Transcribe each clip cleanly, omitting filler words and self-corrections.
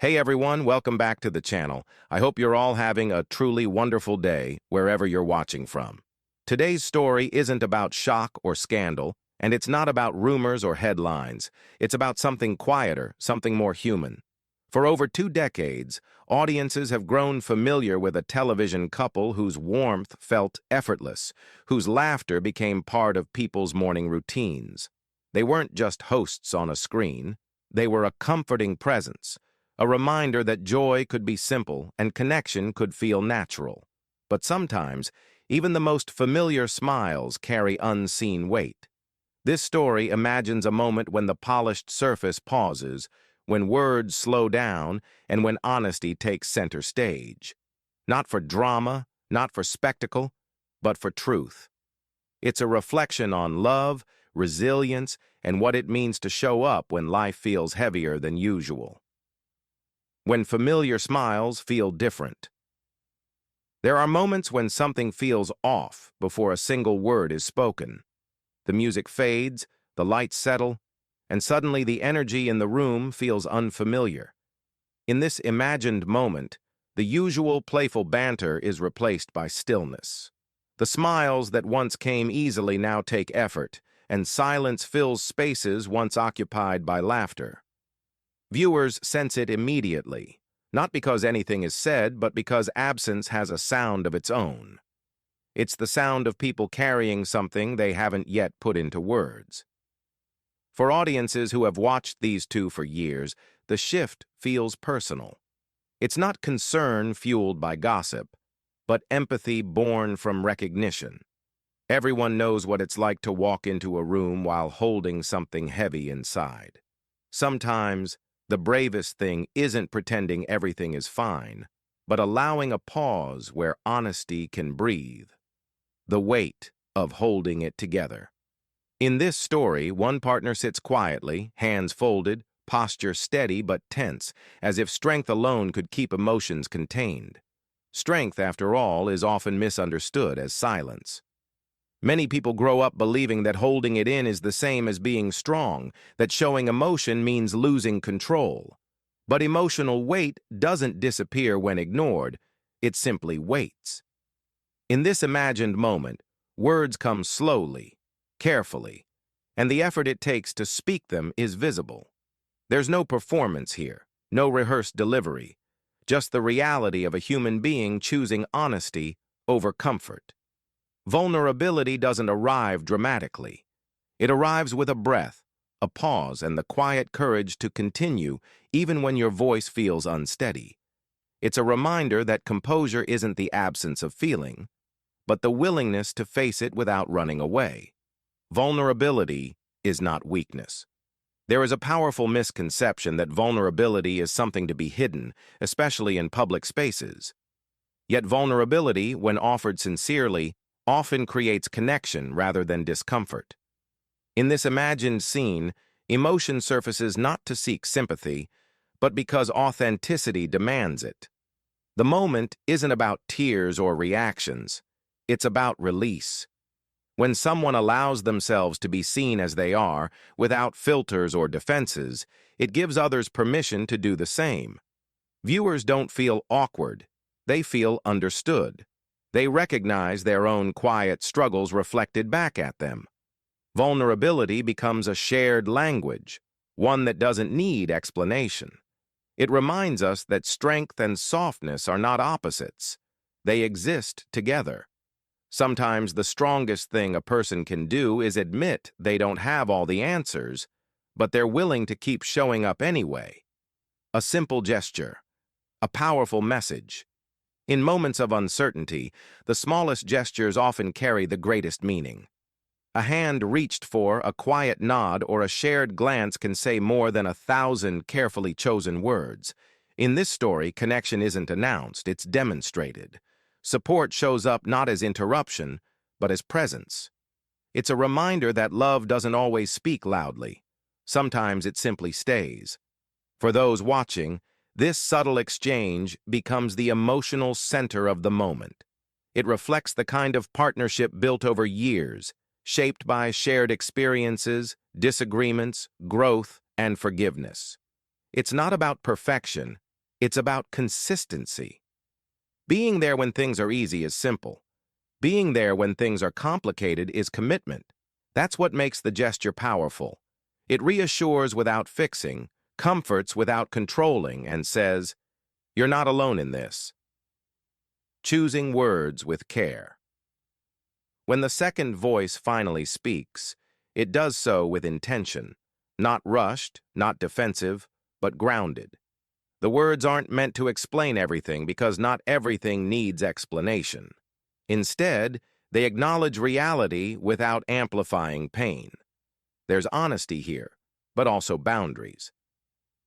Hey everyone, welcome back to the channel. I hope you're all having a truly wonderful day wherever you're watching from. Today's story isn't about shock or scandal, and it's not about rumors or headlines. It's about something quieter, something more human. For over 2 decades, audiences have grown familiar with a television couple whose warmth felt effortless, whose laughter became part of people's morning routines. They weren't just hosts on a screen, they were a comforting presence. A reminder that joy could be simple and connection could feel natural. But sometimes, even the most familiar smiles carry unseen weight. This story imagines a moment when the polished surface pauses, when words slow down, and when honesty takes center stage. Not for drama, not for spectacle, but for truth. It's a reflection on love, resilience, and what it means to show up when life feels heavier than usual. When familiar smiles feel different. There are moments when something feels off before a single word is spoken. The music fades, the lights settle, and suddenly the energy in the room feels unfamiliar. In this imagined moment, the usual playful banter is replaced by stillness. The smiles that once came easily now take effort, and silence fills spaces once occupied by laughter. Viewers sense it immediately, not because anything is said, but because absence has a sound of its own. It's the sound of people carrying something they haven't yet put into words. For audiences who have watched these two for years, the shift feels personal. It's not concern fueled by gossip, but empathy born from recognition. Everyone knows what it's like to walk into a room while holding something heavy inside. Sometimes, the bravest thing isn't pretending everything is fine, but allowing a pause where honesty can breathe. The weight of holding it together. In this story, one partner sits quietly, hands folded, posture steady but tense, as if strength alone could keep emotions contained. Strength, after all, is often misunderstood as silence. Many people grow up believing that holding it in is the same as being strong, that showing emotion means losing control. But emotional weight doesn't disappear when ignored, it simply waits. In this imagined moment, words come slowly, carefully, and the effort it takes to speak them is visible. There's no performance here, no rehearsed delivery, just the reality of a human being choosing honesty over comfort. Vulnerability doesn't arrive dramatically. It arrives with a breath, a pause, and the quiet courage to continue even when your voice feels unsteady. It's a reminder that composure isn't the absence of feeling, but the willingness to face it without running away. Vulnerability is not weakness. There is a powerful misconception that vulnerability is something to be hidden, especially in public spaces. Yet vulnerability, when offered sincerely, often creates connection rather than discomfort. In this imagined scene, emotion surfaces not to seek sympathy, but because authenticity demands it. The moment isn't about tears or reactions, it's about release. When someone allows themselves to be seen as they are, without filters or defenses, it gives others permission to do the same. Viewers don't feel awkward, they feel understood. They recognize their own quiet struggles reflected back at them. Vulnerability becomes a shared language, one that doesn't need explanation. It reminds us that strength and softness are not opposites. They exist together. Sometimes the strongest thing a person can do is admit they don't have all the answers, but they're willing to keep showing up anyway. A simple gesture, a powerful message. In moments of uncertainty, the smallest gestures often carry the greatest meaning. A hand reached for, a quiet nod, or a shared glance can say more than 1,000 carefully chosen words. In this story, connection isn't announced, it's demonstrated. Support shows up not as interruption, but as presence. It's a reminder that love doesn't always speak loudly. Sometimes it simply stays. For those watching, this subtle exchange becomes the emotional center of the moment. It reflects the kind of partnership built over years, shaped by shared experiences, disagreements, growth, and forgiveness. It's not about perfection, It's about consistency. Being there when things are easy is simple. Being there when things are complicated is commitment. That's what makes the gesture powerful. It reassures without fixing, comforts without controlling, and says, "You're not alone in this." Choosing words with care. When the second voice finally speaks, it does so with intention. Not rushed, not defensive, but grounded. The words aren't meant to explain everything because not everything needs explanation. Instead, they acknowledge reality without amplifying pain. There's honesty here, but also boundaries.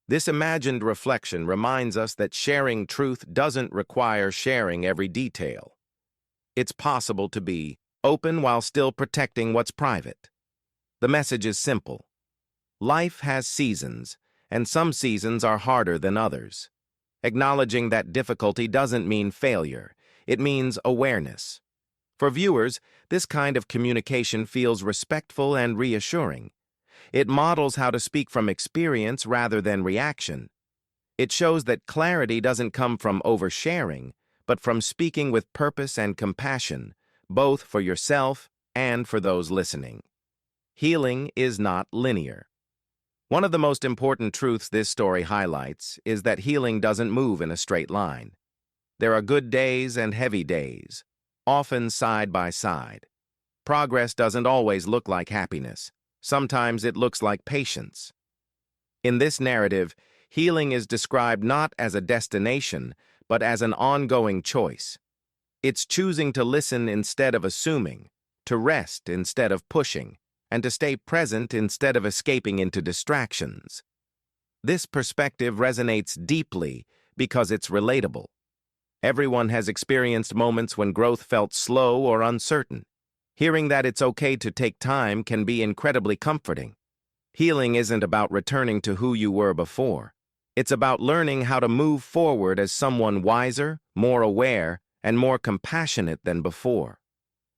This imagined reflection reminds us that sharing truth doesn't require sharing every detail. It's possible to be open while still protecting what's private. The message is simple. Life has seasons, and some seasons are harder than others. Acknowledging that difficulty doesn't mean failure. It means awareness. For viewers, this kind of communication feels respectful and reassuring. It models how to speak from experience rather than reaction. It shows that clarity doesn't come from oversharing, but from speaking with purpose and compassion, both for yourself and for those listening. Healing is not linear. One of the most important truths this story highlights is that healing doesn't move in a straight line. There are good days and heavy days, often side by side. Progress doesn't always look like happiness. Sometimes it looks like patience. In this narrative, healing is described not as a destination, but as an ongoing choice. It's choosing to listen instead of assuming, to rest instead of pushing, and to stay present instead of escaping into distractions. This perspective resonates deeply because it's relatable. Everyone has experienced moments when growth felt slow or uncertain. Hearing that it's okay to take time can be incredibly comforting. Healing isn't about returning to who you were before. It's about learning how to move forward as someone wiser, more aware, and more compassionate than before.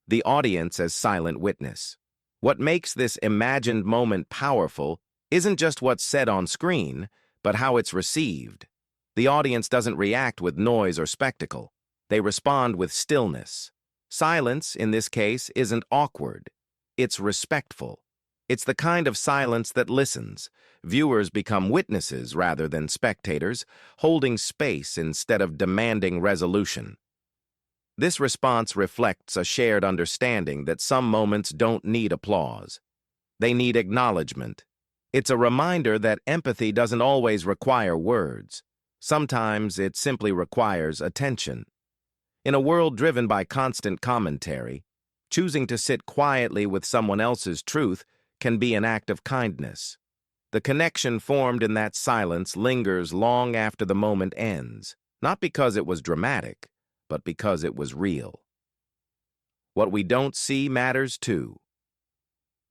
The audience as silent witness. What makes this imagined moment powerful isn't just what's said on screen, but how it's received. The audience doesn't react with noise or spectacle. They respond with stillness. Silence, in this case, isn't awkward. It's respectful. It's the kind of silence that listens. Viewers become witnesses rather than spectators, holding space instead of demanding resolution. This response reflects a shared understanding that some moments don't need applause. They need acknowledgement. It's a reminder that empathy doesn't always require words. Sometimes it simply requires attention. In a world driven by constant commentary, choosing to sit quietly with someone else's truth can be an act of kindness. The connection formed in that silence lingers long after the moment ends, not because it was dramatic, but because it was real. What we don't see matters too.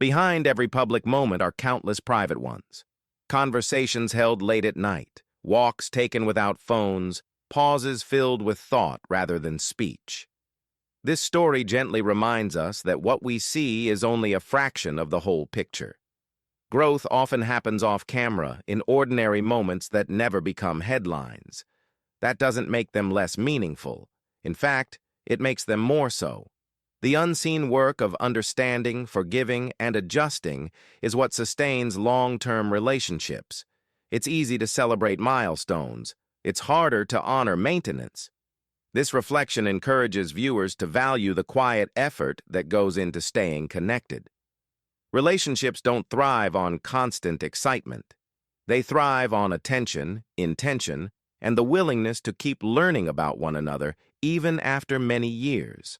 Behind every public moment are countless private ones. Conversations held late at night, walks taken without phones, pauses filled with thought rather than speech. This story gently reminds us that what we see is only a fraction of the whole picture. Growth often happens off camera in ordinary moments that never become headlines. That doesn't make them less meaningful. In fact, it makes them more so. The unseen work of understanding, forgiving, and adjusting is what sustains long-term relationships. It's easy to celebrate milestones. It's harder to honor maintenance. This reflection encourages viewers to value the quiet effort that goes into staying connected. Relationships don't thrive on constant excitement. They thrive on attention, intention, and the willingness to keep learning about one another even after many years.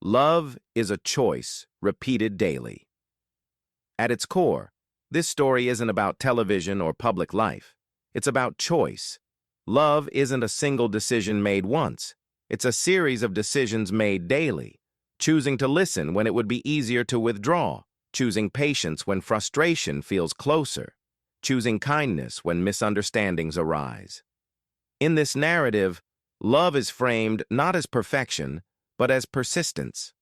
Love is a choice repeated daily. At its core, this story isn't about television or public life. It's about choice. Love isn't a single decision made once. It's a series of decisions made daily. Choosing to listen when it would be easier to withdraw. Choosing patience when frustration feels closer. Choosing kindness when misunderstandings arise. In this narrative, love is framed not as perfection, but as persistence.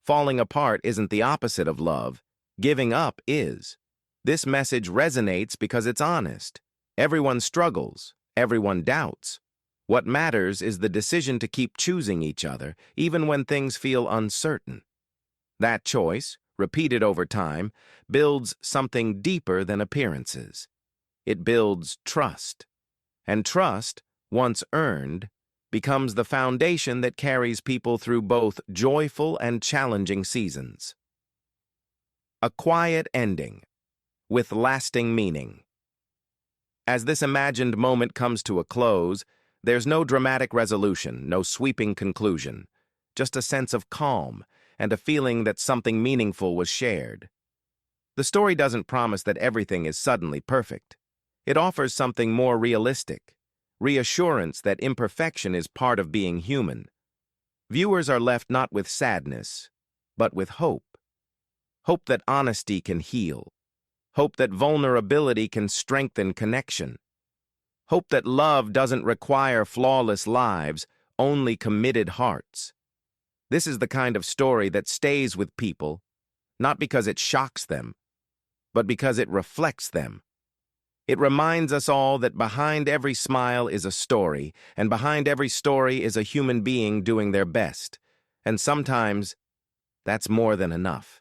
Falling apart isn't the opposite of love. Giving up is. This message resonates because it's honest. Everyone struggles. Everyone doubts. What matters is the decision to keep choosing each other, even when things feel uncertain. That choice, repeated over time, builds something deeper than appearances. It builds trust. And trust, once earned, becomes the foundation that carries people through both joyful and challenging seasons. A quiet ending, with lasting meaning. As this imagined moment comes to a close, there's no dramatic resolution, no sweeping conclusion, just a sense of calm and a feeling that something meaningful was shared. The story doesn't promise that everything is suddenly perfect. It offers something more realistic, reassurance that imperfection is part of being human. Viewers are left not with sadness, but with hope. Hope that honesty can heal. Hope that vulnerability can strengthen connection. Hope that love doesn't require flawless lives, only committed hearts. This is the kind of story that stays with people, not because it shocks them, but because it reflects them. It reminds us all that behind every smile is a story, and behind every story is a human being doing their best. And sometimes, that's more than enough.